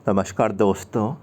नमस्कार दोस्तों।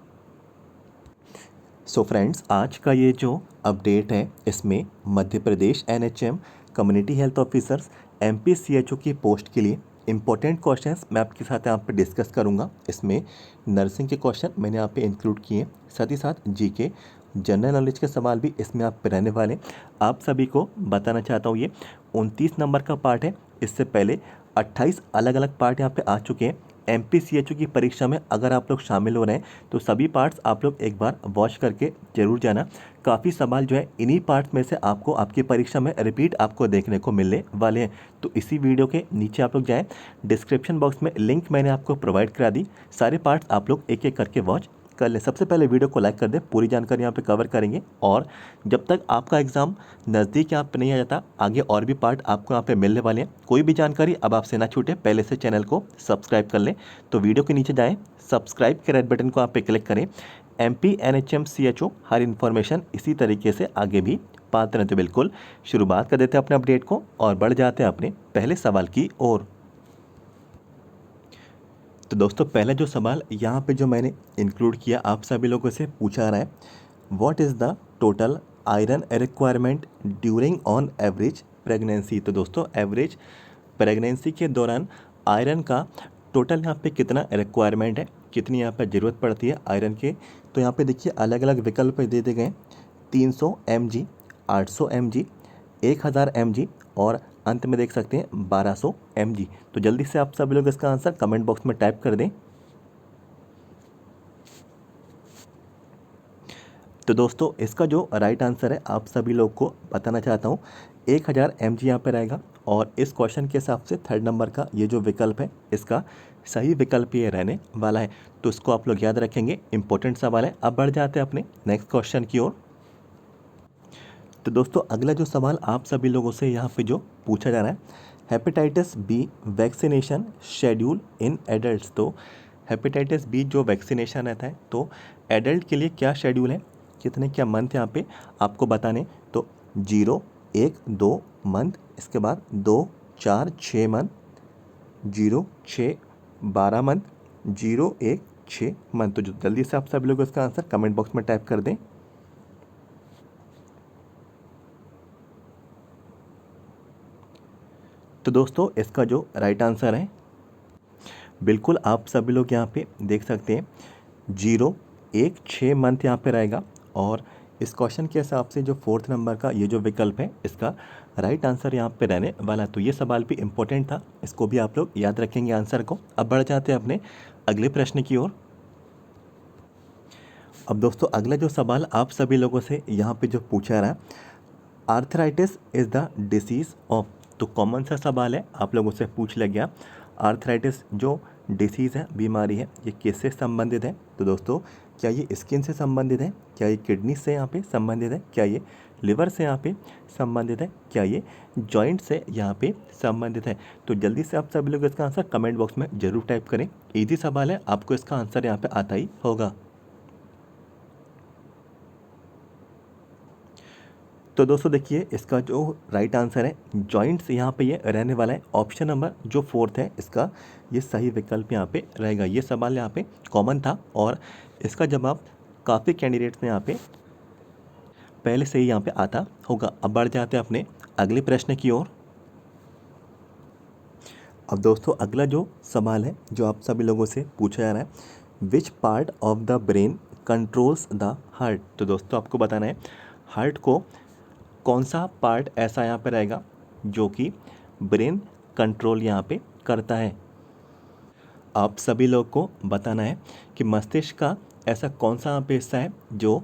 फ्रेंड्स, आज का ये जो अपडेट है इसमें Madhya Pradesh NHM community health officers एमपीसीएचओ की पोस्ट के लिए इंपॉर्टेंट क्वेश्चंस मैं आपके साथ यहाँ पे डिस्कस करूँगा। इसमें नर्सिंग के क्वेश्चन मैंने यहाँ पे इंक्लूड किए, साथ ही साथ जीके जनरल नॉलेज के सवाल भी इसमें आप पे रहने वाले। आप सभी को बताना चाहता हूँ ये 29 नंबर का पार्ट है। इससे पहले 28 अलग अलग पार्ट यहाँ पे आ चुके हैं। एमपीसीएचओ की परीक्षा में अगर आप लोग शामिल हो रहे हैं तो सभी पार्ट्स आप लोग एक बार वॉच करके जरूर जाना। काफ़ी सवाल जो है इन्हीं पार्ट्स में से आपको आपकी परीक्षा में रिपीट आपको देखने को मिलने वाले हैं। तो इसी वीडियो के नीचे आप लोग जाएं, डिस्क्रिप्शन बॉक्स में लिंक मैंने आपको प्रोवाइड करा दी। सारे पार्ट्स आप लोग एक एक करके वॉच कर लें। सबसे पहले वीडियो को लाइक कर दें, पूरी जानकारी यहाँ पे कवर करेंगे। और जब तक आपका एग्ज़ाम नज़दीक यहाँ पे नहीं आ जाता, आगे और भी पार्ट आपको यहाँ पे मिलने वाले हैं। कोई भी जानकारी अब आपसे ना छूटे, पहले से चैनल को सब्सक्राइब कर लें। तो वीडियो के नीचे जाएँ, सब्सक्राइब के रेड बटन को आप पे क्लिक करें। एमपी एनएचएम सीएचओ हर इन्फॉर्मेशन इसी तरीके से आगे भी पाते रहें। तो बिल्कुल शुरुआत कर देते हैं अपने अपडेट को और बढ़ जाते हैं अपने पहले सवाल की ओर। तो दोस्तों, पहला जो सवाल यहाँ पे जो मैंने इंक्लूड किया, आप सभी लोगों से पूछा रहा है, what is the total iron requirement during on average pregnancy. तो दोस्तों, एवरेज प्रेगनेंसी के दौरान आयरन का टोटल यहाँ पे कितना रिक्वायरमेंट है, कितनी यहाँ पे ज़रूरत पड़ती है आयरन के। तो यहाँ पे देखिए अलग अलग विकल्प दे दिए गए, 300 mg, 800 mg, 1000 mg और अंत में देख सकते हैं 1200 mg। तो जल्दी से आप सभी लोग इसका आंसर कमेंट बॉक्स में टाइप कर दें। तो दोस्तों, इसका जो राइट आंसर है आप सभी लोग को बताना चाहता हूँ, 1000 mg यहाँ पे रहेगा। और इस क्वेश्चन के हिसाब से थर्ड नंबर का ये जो विकल्प है इसका सही विकल्प ये रहने वाला है। तो इसको आप लोग याद रखेंगे, इंपॉर्टेंट सवाल है। अब बढ़ जाते हैं अपने नेक्स्ट क्वेश्चन की ओर। तो दोस्तों, अगला जो सवाल आप सभी लोगों से यहाँ पे जो पूछा जा रहा है, hepatitis B vaccination schedule in adults. तो हेपेटाइटिस बी जो वैक्सीनेशन रहता है, तो एडल्ट के लिए क्या शेड्यूल है, कितने क्या मंथ यहाँ पे आपको बताने। तो 0, 1, 2 मंथ, इसके बाद 2, 4, 6 मंथ, 0, 6, 12 मंथ, 0, 1, 6 मंथ। तो जो जल्दी से आप सभी लोग इसका आंसर कमेंट बॉक्स में टाइप कर दें। तो दोस्तों, इसका जो राइट आंसर है, बिल्कुल आप सभी लोग यहाँ पे देख सकते हैं, 0, 1, 6 मंथ यहाँ पे रहेगा। और इस क्वेश्चन के हिसाब से जो फोर्थ नंबर का ये जो विकल्प है इसका राइट आंसर यहाँ पे रहने वाला है। तो ये सवाल भी इम्पोर्टेंट था, इसको भी आप लोग याद रखेंगे आंसर को। अब बढ़ जाते हैं अपने अगले प्रश्न की ओर। अब दोस्तों, अगला जो सवाल आप सभी लोगों से यहाँ पे जो पूछा रहा है, arthritis is the disease of. तो कॉमन सा सवाल है, आप लोगों से पूछ लिया गया, आर्थराइटिस जो डिसीज़ है, बीमारी है, ये किससे संबंधित है। तो दोस्तों, क्या ये स्किन से संबंधित है, क्या ये किडनी से यहाँ पे संबंधित है, क्या ये लिवर से यहाँ पे संबंधित है, क्या ये जॉइंट से यहाँ पे संबंधित है। तो जल्दी से आप सभी लोग इसका आंसर कमेंट बॉक्स में ज़रूर टाइप करें। ईजी सवाल है, आपको इसका आंसर यहाँ पे आता ही होगा। तो दोस्तों देखिए, इसका जो राइट आंसर है जॉइंट्स यहाँ पे ये रहने वाला है। ऑप्शन नंबर जो फोर्थ है इसका ये सही विकल्प यहाँ पे रहेगा। ये सवाल यहाँ पे कॉमन था और इसका जवाब काफ़ी कैंडिडेट्स ने यहाँ पे पहले से ही यहाँ पे आता होगा। अब बढ़ जाते हैं अपने अगले प्रश्न की ओर। अब दोस्तों, अगला जो सवाल है जो आप सभी लोगों से पूछा जा रहा है, which part of the brain controls the heart. तो दोस्तों, आपको बताना है हार्ट को कौन सा पार्ट ऐसा यहाँ पे रहेगा जो कि ब्रेन कंट्रोल यहाँ पे करता है। आप सभी लोग को बताना है कि मस्तिष्क का ऐसा कौन सा यहाँ पे हिस्सा है जो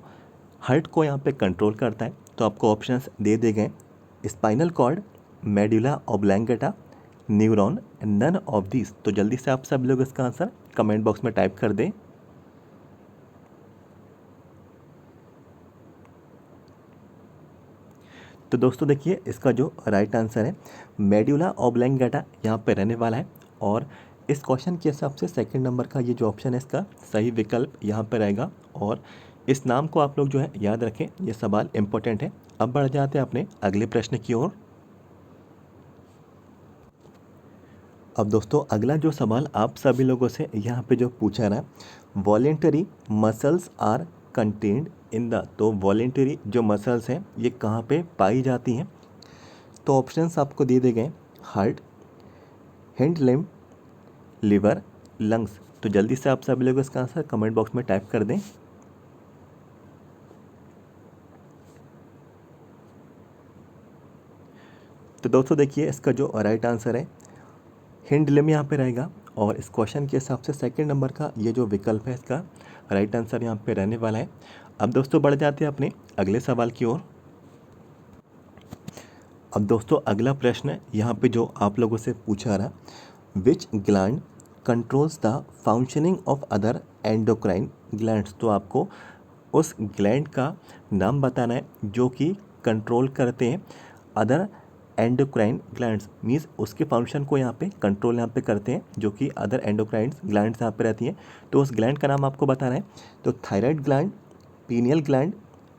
हार्ट को यहाँ पे कंट्रोल करता है। तो आपको ऑप्शंस दे दिए गए, spinal cord, medulla oblongata, neuron, none of this. तो जल्दी से आप सभी लोग इसका आंसर कमेंट बॉक्स में टाइप कर दें। तो दोस्तों देखिए, इसका जो राइट आंसर है मेडुला ऑब्लैंगेटा यहाँ पे रहने वाला है। और इस क्वेश्चन के हिसाब से सेकंड नंबर का ये जो ऑप्शन है इसका सही विकल्प यहाँ पे रहेगा। और इस नाम को आप लोग जो है याद रखें, ये सवाल इम्पोर्टेंट है। अब बढ़ जाते हैं अपने अगले प्रश्न की ओर। अब दोस्तों, अगला जो सवाल आप सभी लोगों से यहाँ पे जो पूछा रहा है, voluntary muscles are contained in the, तो वॉलेंटरी जो मसल्स हैं ये कहाँ पे पाई जाती हैं? तो ऑप्शंस आपको दे गए, heart, hand limb, liver, lungs. तो जल्दी से आप सभी लोग इसका आंसर कमेंट बॉक्स में टाइप कर दें। तो दोस्तों देखिए इसका जो राइट आंसर है हैंड लिम्ब यहाँ पे रहेगा, और इस क्वेश्चन के हिसाब से सेकंड नंबर का ये जो विकल्प है इसका राइट आंसर यहाँ पे रहने वाला है। अब दोस्तों बढ़ जाते हैं अपने अगले सवाल की ओर। अब दोस्तों अगला प्रश्न यहाँ पे जो आप लोगों से पूछा रहा, विच gland controls the functioning of other endocrine glands. तो आपको उस ग्लैंड का नाम बताना है जो कि कंट्रोल करते हैं अदर एंडोक्राइन ग्लैंड्स, मीन्स उसके फंक्शन को यहाँ पे कंट्रोल यहाँ पे करते हैं जो कि अदर एंडोक्राइन ग्लैंड्स यहाँ पे रहती हैं। तो उस ग्लैंड का नाम आपको बताना है। तो thyroid gland, pineal gland,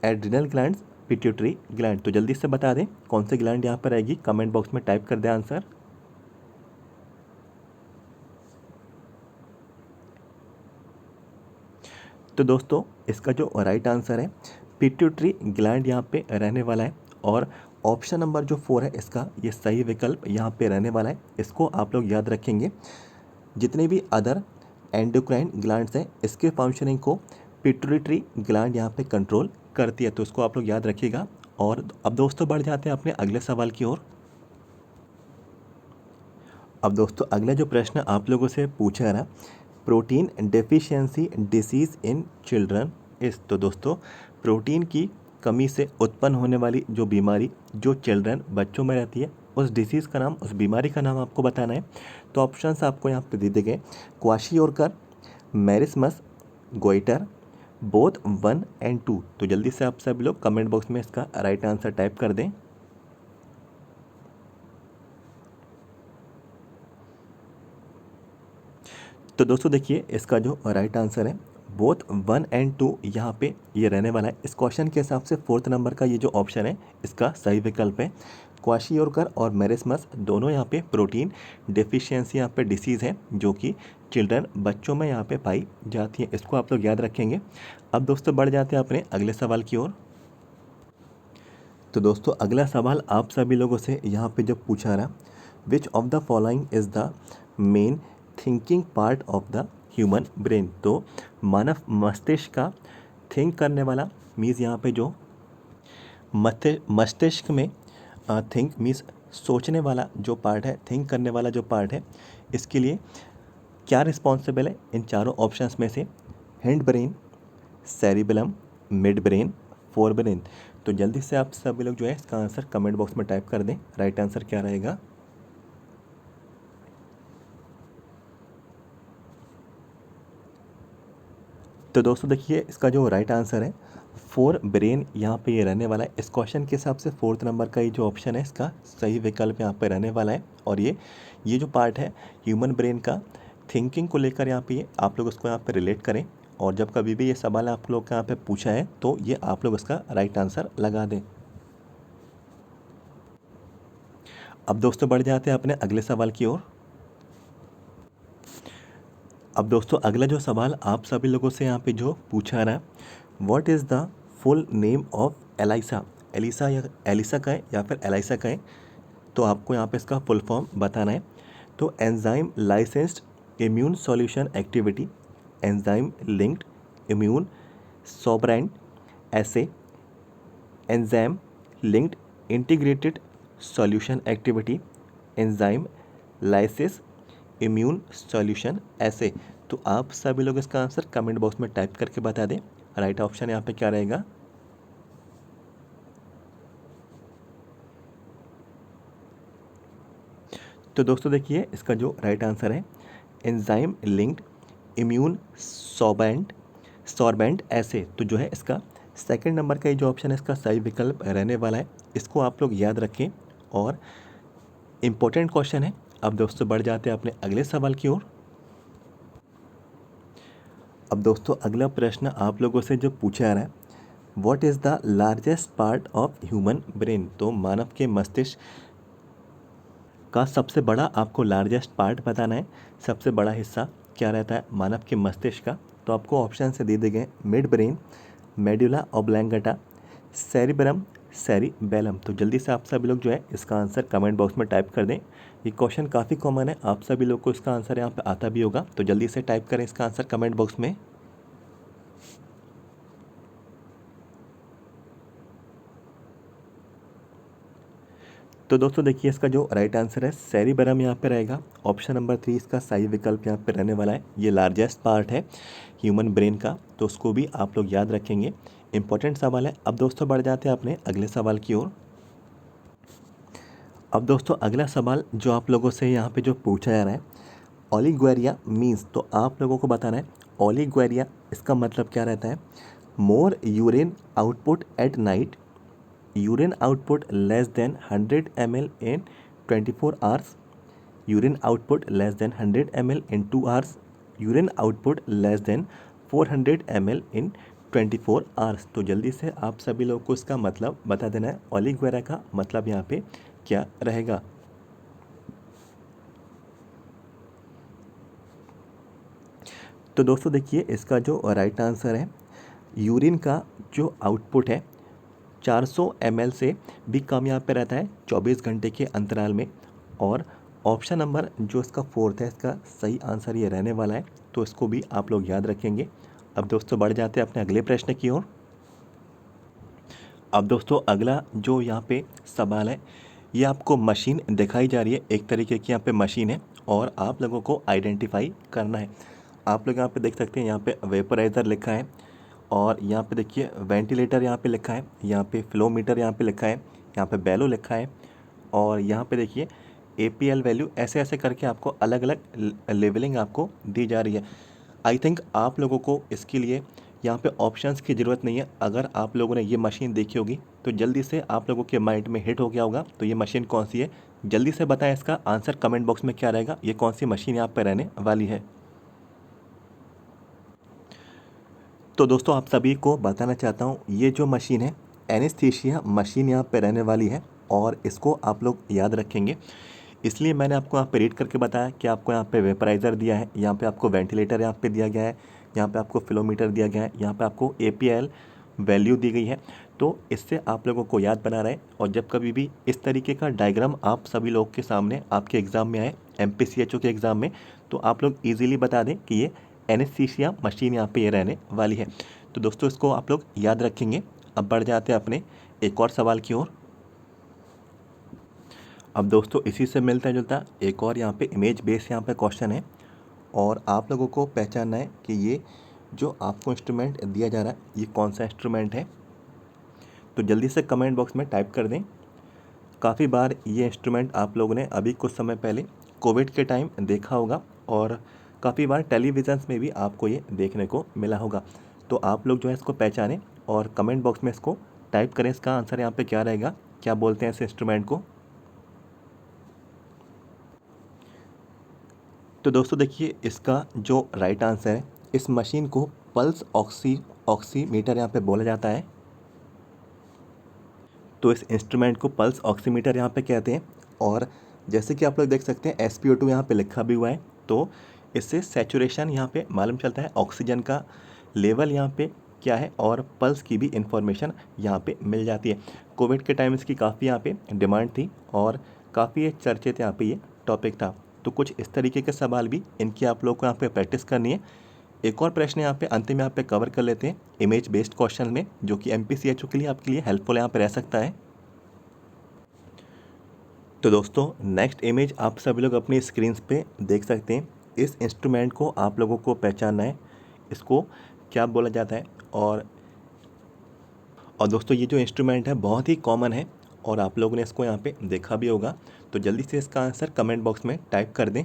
adrenal glands, pituitary gland. तो जल्दी से बता दें कौन सी ग्लैंड यहाँ पर रहेगी, कमेंट बॉक्स में टाइप कर दें आंसर। तो दोस्तों इसका जो राइट आंसर है पिट्यूटरी ग्लैंड यहाँ पे रहने वाला है, और ऑप्शन नंबर जो 4 है इसका ये सही विकल्प यहाँ पे रहने वाला है। इसको आप लोग याद रखेंगे, जितने भी अदर एंडोक्राइन ग्लैंड्स हैं इसके फंक्शनिंग को पिट्यूटरी ग्लैंड यहाँ पे कंट्रोल करती है। तो इसको आप लोग याद रखिएगा। और अब दोस्तों बढ़ जाते हैं अपने अगले सवाल की ओर। अब दोस्तों अगला जो प्रश्न आप लोगों से पूछा रहा, protein deficiency disease in children इस। तो दोस्तों प्रोटीन की कमी से उत्पन्न होने वाली जो बीमारी जो चिल्ड्रन बच्चों में रहती है उस डिसीज़ का नाम, उस बीमारी का नाम आपको बताना है। तो ऑप्शंस आपको यहाँ पे दे गए, क्वाशियोरकर, मेरिस्मस, गोइटर, बोथ 1 एंड 2। तो जल्दी से आप सब लोग कमेंट बॉक्स में इसका राइट आंसर टाइप कर दें। तो दोस्तों देखिए इसका जो राइट आंसर है बोथ 1 एंड 2 यहाँ पे ये रहने वाला है। इस क्वेश्चन के हिसाब से 4th नंबर का ये जो ऑप्शन है इसका सही विकल्प है। क्वाशियोरकर और मेरिस्मस दोनों यहाँ पे प्रोटीन डेफिशिएंसी यहाँ पे डिसीज़ है जो कि चिल्ड्रन बच्चों में यहाँ पे पाई जाती है। इसको आप लोग याद रखेंगे। अब दोस्तों बढ़ जाते हैं अपने अगले सवाल की ओर। तो दोस्तों अगला सवाल आप सभी लोगों से यहाँ पे जो पूछा रहा, which of the following is the main thinking part of the human brain. तो मानव मस्तिष्क का थिंक करने वाला मीन्स यहाँ पे जो मस्तिष्क में थिंक मीन्स सोचने वाला जो पार्ट है, थिंक करने वाला जो पार्ट है, इसके लिए क्या रिस्पॉन्सिबल है इन चारों ऑप्शंस में से? Hind brain, cerebellum, mid brain, fore brain. तो जल्दी से आप सभी लोग जो है इसका आंसर कमेंट बॉक्स में टाइप कर दें, राइट आंसर क्या रहेगा। तो दोस्तों देखिए इसका जो राइट आंसर है फोर ब्रेन यहाँ पे ये रहने वाला है। इस क्वेश्चन के हिसाब से 4th नंबर का ये जो ऑप्शन है इसका सही विकल्प यहाँ पे रहने वाला है। और ये जो पार्ट है ह्यूमन ब्रेन का थिंकिंग को लेकर यहाँ पे आप लोग उसको यहाँ पे रिलेट करें, और जब कभी भी ये सवाल आप लोग का यहाँ पे पूछा है तो ये आप लोग इसका राइट आंसर लगा दें। अब दोस्तों बढ़ जाते हैं अपने अगले सवाल की ओर। अब दोस्तों अगला जो सवाल आप सभी लोगों से यहाँ पे जो पूछा रहा है, what is the full name of ELISA. ELISA या एलिसा का है या फिर एलाइसा का है, तो आपको यहाँ पे इसका फुल फॉर्म बताना है। तो enzyme licensed immune solution activity, enzyme linked immune sorbent assay, enzyme linked integrated solution activity, enzyme lysis immune solution assay. तो आप सभी लोग इसका आंसर कमेंट बॉक्स में टाइप करके बता दें, राइट ऑप्शन यहाँ पे क्या रहेगा। तो दोस्तों देखिए इसका जो राइट आंसर है एंजाइम लिंक्ड इम्यून सॉर्बेंट ऐसे। तो जो है इसका सेकंड नंबर का ये जो ऑप्शन है इसका सही विकल्प रहने वाला है। इसको आप लोग याद रखें और इम्पोर्टेंट क्वेश्चन है। अब दोस्तों बढ़ जाते हैं अपने अगले सवाल की ओर। अब दोस्तों अगला प्रश्न आप लोगों से जो पूछा जा रहा है, what is the largest part of human brain. तो मानव के मस्तिष्क का सबसे बड़ा आपको लार्जेस्ट पार्ट बताना है, सबसे बड़ा हिस्सा क्या रहता है मानव के मस्तिष्क का। तो आपको ऑप्शन से दे दिए गए mid brain, medulla oblongata, cerebrum, cerebellum. तो जल्दी से आप सभी लोग जो है इसका आंसर कमेंट बॉक्स में टाइप कर दें। ये क्वेश्चन काफ़ी कॉमन है, आप सभी लोग को इसका आंसर यहाँ पे आता भी होगा, तो जल्दी से टाइप करें इसका आंसर कमेंट बॉक्स में। तो दोस्तों देखिए इसका जो राइट आंसर है सेरिबेलम यहाँ पे रहेगा। ऑप्शन नंबर 3 इसका सही विकल्प यहाँ पे रहने वाला है। ये लार्जेस्ट पार्ट है ह्यूमन ब्रेन का, तो उसको भी आप लोग याद रखेंगे। इंपॉर्टेंट सवाल है। अब दोस्तों बढ़ जाते हैं अपने अगले सवाल की ओर। अब दोस्तों अगला सवाल जो आप लोगों से यहाँ पे जो पूछा जा रहा है, ओलिगोरिया मीन्स, तो आप लोगों को बताना है ओलिगोरिया इसका मतलब क्या रहता है। More urine output at night, urine output less than 100 ml in 24 hours, urine output less than 100 ml in 2 hours, urine output less than 400 ml in 24 hours। तो जल्दी से आप सभी लोग को इसका मतलब बता देना है, ओलिगोरिया का मतलब यहाँ पे क्या रहेगा। तो दोस्तों देखिए इसका जो राइट आंसर है, यूरिन का जो आउटपुट है 400 ml से भी कम यहाँ पे रहता है 24 घंटे के अंतराल में। और ऑप्शन नंबर जो इसका फोर्थ है, इसका सही आंसर ये रहने वाला है, तो इसको भी आप लोग याद रखेंगे। अब दोस्तों बढ़ जाते हैं अपने अगले प्रश्न की ओर। अब दोस्तों अगला जो यहाँ पे सवाल है, ये आपको मशीन दिखाई जा रही है, एक तरीके की यहाँ पे मशीन है और आप लोगों को आइडेंटिफाई करना है। आप लोग यहाँ पे देख सकते हैं, यहाँ पे वेपराइज़र लिखा है और यहाँ पे देखिए वेंटिलेटर यहाँ पे लिखा है, यहाँ पे फ्लोमीटर यहाँ पे लिखा है, यहाँ पे बेलो लिखा है और यहाँ पे देखिए APL वैल्यू, ऐसे ऐसे करके आपको अलग अलग लेवलिंग आपको दी जा रही है। आई थिंक आप लोगों को इसके लिए यहाँ पे ऑप्शंस की ज़रूरत नहीं है। अगर आप लोगों ने ये मशीन देखी होगी तो जल्दी से आप लोगों के माइंड में हिट हो गया होगा, तो ये मशीन कौन सी है, जल्दी से बताएं इसका आंसर कमेंट बॉक्स में क्या रहेगा, ये कौन सी मशीन यहाँ पर रहने वाली है। तो दोस्तों आप सभी को बताना चाहता हूँ, ये जो मशीन है एनेस्थीसिया मशीन यहाँ पे रहने वाली है और इसको आप लोग याद रखेंगे। इसलिए मैंने आपको यहाँ पे रीड करके बताया कि आपको यहाँ पे वेपराइज़र दिया है, यहाँ पे आपको वेंटिलेटर यहाँ पे दिया गया है, यहाँ पे आपको फ्लोमीटर दिया गया है, यहाँ पे आपको APL वैल्यू दी गई है। तो इससे आप लोगों को याद बना रहे हैं और जब कभी भी इस तरीके का डायग्राम आप सभी लोग के सामने आपके एग्ज़ाम में आए, MPCHO के एग्ज़ाम में, तो आप लोग ईजिली बता दें कि ये एनेस्थीसिया मशीन यहाँ पे ये रहने वाली है। तो दोस्तों इसको आप लोग याद रखेंगे। अब बढ़ जाते हैं अपने एक और सवाल की ओर। अब दोस्तों इसी से मिलता जुलता एक और यहाँ पे इमेज बेस यहाँ पे क्वेश्चन है और आप लोगों को पहचानना है कि ये जो आपको इंस्ट्रूमेंट दिया जा रहा है ये कौन सा इंस्ट्रूमेंट है। तो जल्दी से कमेंट बॉक्स में टाइप कर दें। काफ़ी बार ये इंस्ट्रूमेंट आप लोगों ने अभी कुछ समय पहले कोविड के टाइम देखा होगा और काफ़ी बार टेलीविज़न्स में भी आपको ये देखने को मिला होगा। तो आप लोग जो है इसको पहचानें और कमेंट बॉक्स में इसको टाइप करें, इसका आंसर यहाँ पे क्या रहेगा, क्या बोलते हैं इस इंस्ट्रूमेंट को। तो दोस्तों देखिए इसका जो राइट आंसर है, इस मशीन को पल्स ऑक्सीमीटर यहाँ पे बोला जाता है। तो इस इंस्ट्रूमेंट को पल्स ऑक्सीमीटर यहाँ पे कहते हैं और जैसे कि आप लोग देख सकते हैं SpO2 यहाँ पे लिखा भी हुआ है, तो इससे सैचुरेशन यहाँ पे मालूम चलता है, ऑक्सीजन का लेवल यहाँ पे क्या है और पल्स की भी इंफॉर्मेशन यहाँ पे मिल जाती है। कोविड के टाइम इसकी काफ़ी यहाँ पे डिमांड थी और काफ़ी चर्चित यहाँ पे ये टॉपिक था। तो कुछ इस तरीके के सवाल भी इनकी आप लोग को यहाँ पे प्रैक्टिस करनी है। एक और प्रश्न यहाँ पे अंतिम यहाँ पे कवर कर लेते हैं इमेज बेस्ड क्वेश्चन में, जो कि MPCHO के लिए आपके लिए हेल्पफुल यहाँ पे रह सकता है। तो दोस्तों नेक्स्ट इमेज आप सभी लोग अपनी स्क्रीन पे देख सकते हैं। इस इंस्ट्रूमेंट को आप लोगों को पहचानना है, इसको क्या बोला जाता है। और दोस्तों ये जो इंस्ट्रूमेंट है बहुत ही कॉमन है और आप लोगों ने इसको यहाँ पे देखा भी होगा, तो जल्दी से इसका आंसर कमेंट बॉक्स में टाइप कर दें।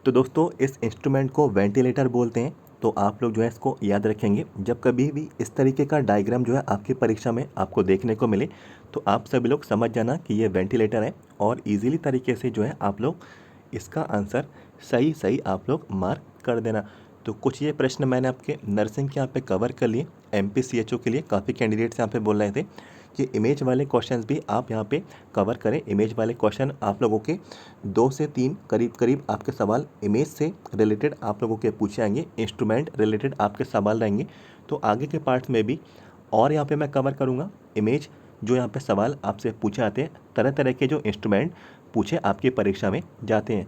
तो दोस्तों इस इंस्ट्रूमेंट को वेंटिलेटर बोलते हैं, तो आप लोग जो है इसको याद रखेंगे। जब कभी भी इस तरीके का डायग्राम जो है आपकी परीक्षा में आपको देखने को मिले, तो आप सभी लोग समझ जाना कि ये वेंटिलेटर है और इजीली तरीके से जो है आप लोग इसका आंसर सही आप लोग मार्क कर देना। तो कुछ ये प्रश्न मैंने आपके नर्सिंग के यहाँ पे कवर कर लिए, MPCHO के लिए काफ़ी कैंडिडेट्स यहाँ पे बोल रहे थे। कि इमेज वाले क्वेश्चंस भी आप यहाँ पे कवर करें। इमेज वाले क्वेश्चन आप लोगों के 2 से 3 करीब करीब आपके सवाल इमेज से रिलेटेड आप लोगों के पूछे आएंगे, इंस्ट्रूमेंट रिलेटेड आपके सवाल रहेंगे। तो आगे के पार्ट्स में भी और यहाँ पे मैं कवर करूँगा इमेज जो यहाँ पे सवाल आपसे पूछे आते हैं, तरह तरह के जो इंस्ट्रूमेंट पूछे आपकी परीक्षा में जाते हैं।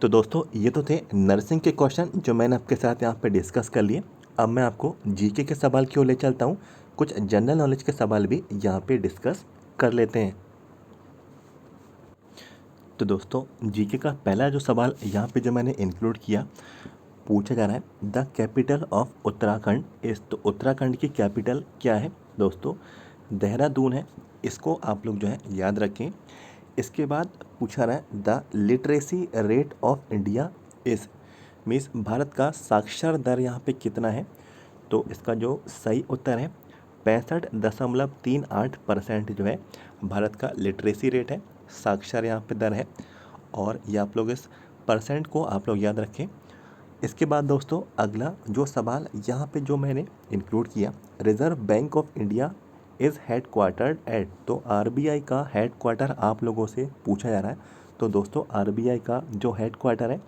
तो दोस्तों ये तो थे नर्सिंग के क्वेश्चन जो मैंने आपके साथ यहाँ पे डिस्कस कर लिए। अब मैं आपको जीके के सवाल क्यों ले चलता हूँ, कुछ जनरल नॉलेज के सवाल भी यहाँ पे डिस्कस कर लेते हैं। तो दोस्तों जीके का पहला जो सवाल यहाँ पे जो मैंने इंक्लूड किया, पूछा जा रहा है द कैपिटल ऑफ उत्तराखंड इस। तो उत्तराखंड की कैपिटल क्या है दोस्तों? देहरादून है। इसको आप लोग जो है याद रखें। इसके बाद पूछा रहा है the literacy rate of India इस, मीन्स भारत का साक्षर दर यहाँ पे कितना है? तो इसका जो सही उत्तर है 65.38% जो है भारत का लिटरेसी रेट है, साक्षर यहाँ पे दर है। और ये आप लोग इस परसेंट को आप लोग याद रखें। इसके बाद दोस्तों अगला जो सवाल यहाँ पे जो मैंने इंक्लूड किया, Reserve Bank of India is headquartered at. तो आरबीआई का हेड क्वार्टर आप लोगों से पूछा जा रहा है। तो दोस्तों आरबीआई का जो हेड क्वार्टर है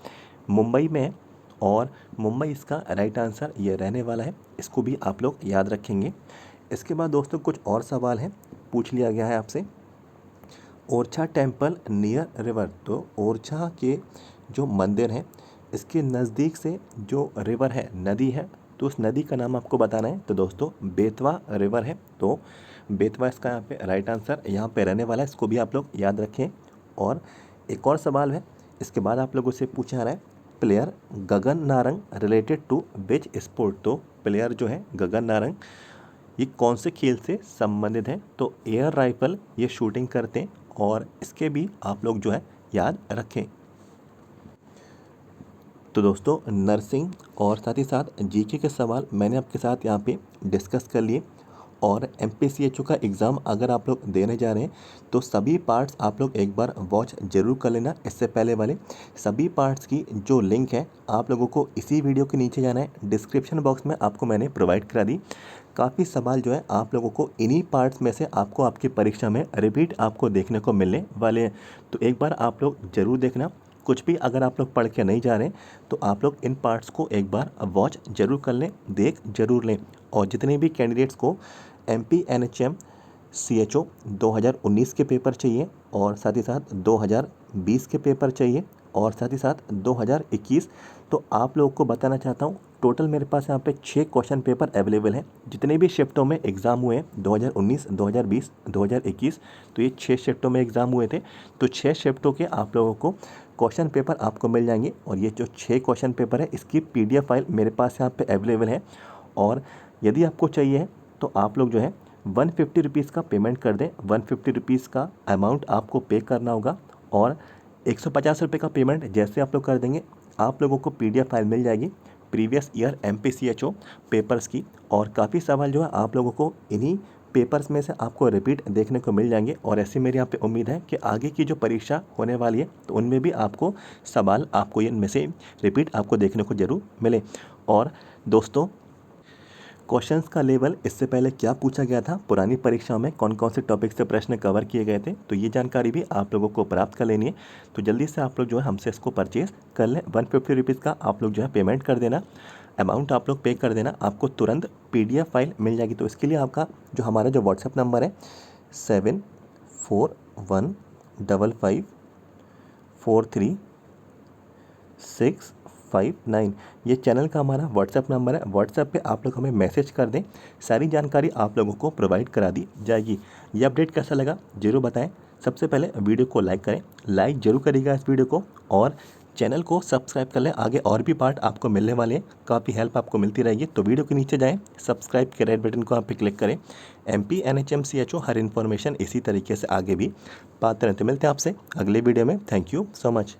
मुंबई में है और मुंबई इसका राइट आंसर ये रहने वाला है। इसको भी आप लोग याद रखेंगे। इसके बाद दोस्तों कुछ और सवाल हैं, पूछ लिया गया है आपसे। Orchha temple near river. तो ओरछा के जो मंदिर हैं इसके नज़दीक से जो रिवर है, नदी है, तो उस नदी का नाम आपको बताना है। तो दोस्तों बेतवा रिवर है। तो बेतवा इसका यहाँ पे राइट आंसर यहाँ पे रहने वाला है। इसको भी आप लोग याद रखें। और एक और सवाल है इसके बाद आप लोगों से पूछा जा रहा है player Gagan Narang related to which sport. तो प्लेयर जो है गगन नारंग ये कौन से खेल से संबंधित है? तो एयर राइफल ये शूटिंग करते हैं और इसके भी आप लोग जो है याद रखें। तो दोस्तों नर्सिंग और साथ ही साथ जीके के सवाल मैंने आपके साथ यहाँ पे डिस्कस कर लिए। और एमपीसीएचओ का एग्ज़ाम अगर आप लोग देने जा रहे हैं तो सभी पार्ट्स आप लोग एक बार वॉच ज़रूर कर लेना। इससे पहले वाले सभी पार्ट्स की जो लिंक है आप लोगों को इसी वीडियो के नीचे जाना है, डिस्क्रिप्शन बॉक्स में आपको मैंने प्रोवाइड करा दी। काफ़ी सवाल जो है आप लोगों को इन्हीं पार्ट्स में से आपको आपकी परीक्षा में रिपीट आपको देखने को मिलने वाले हैं। तो एक बार आप लोग ज़रूर देखना। कुछ भी अगर आप लोग पढ़ के नहीं जा रहे तो आप लोग इन पार्ट्स को एक बार वॉच ज़रूर कर लें, देख ज़रूर लें। और जितने भी कैंडिडेट्स को MPNHM CHO 2019 के पेपर चाहिए और साथ ही साथ 2020 के पेपर चाहिए और साथ ही साथ 2021, तो आप लोगों को बताना चाहता हूँ टोटल मेरे पास यहाँ पे 6 क्वेश्चन पेपर अवेलेबल हैं। जितने भी शिफ्टों में एग्ज़ाम हुए हैं 2019, 2020, 2021, तो ये 6 शिफ्टों में एग्ज़ाम हुए थे। तो 6 शिफ्टों के आप लोगों को क्वेश्चन पेपर आपको मिल जाएंगे। और ये जो 6 क्वेश्चन पेपर है इसकी PDF फाइल मेरे पास यहाँ पे अवेलेबल है। और यदि आपको चाहिए है तो आप लोग जो है 150 रुपीज़ का पेमेंट कर दें। 150 रुपीज़ का अमाउंट आपको पे करना होगा और 150 रुपये का पेमेंट जैसे आप लोग कर देंगे आप लोगों को PDF फाइल मिल जाएगी प्रीवियस ईयर MPCHO पेपर्स की। और काफ़ी सवाल जो है आप लोगों को इन्हीं पेपर्स में से आपको रिपीट देखने को मिल जाएंगे। और ऐसी मेरी यहाँ पे उम्मीद है कि आगे की जो परीक्षा होने वाली है तो उनमें भी आपको सवाल आपको इनमें से रिपीट आपको देखने को ज़रूर मिले। और दोस्तों क्वेश्चंस का लेवल इससे पहले क्या पूछा गया था, पुरानी परीक्षाओं में कौन कौन से टॉपिक से प्रश्न कवर किए गए थे, तो ये जानकारी भी आप लोगों को प्राप्त कर लेनी है। तो जल्दी से आप लोग जो है हमसे इसको परचेज़ कर लें। 150 रुपीज़ का आप लोग जो है पेमेंट कर देना, अमाउंट आप लोग पे कर देना, आपको तुरंत PDF फाइल मिल जाएगी। तो इसके लिए आपका जो हमारा जो व्हाट्सएप नंबर है 7415435659, ये चैनल का हमारा व्हाट्सएप नंबर है। व्हाट्सएप पे आप लोग हमें मैसेज कर दें, सारी जानकारी आप लोगों को प्रोवाइड करा दी जाएगी। ये अपडेट कैसा लगा ज़रूर बताएं। सबसे पहले वीडियो को लाइक करें, लाइक ज़रूर करिएगा इस वीडियो को, और चैनल को सब्सक्राइब कर लें। आगे और भी पार्ट आपको मिलने वाले हैं, काफ़ी हेल्प आपको मिलती रहेगी। तो वीडियो के नीचे जाएँ, सब्सक्राइब के रेड बटन को आप पे क्लिक करें। MPNHM CHO हर इन्फॉर्मेशन इसी तरीके से आगे भी पाते रहते। मिलते हैं आपसे अगले वीडियो में। Thank you so much.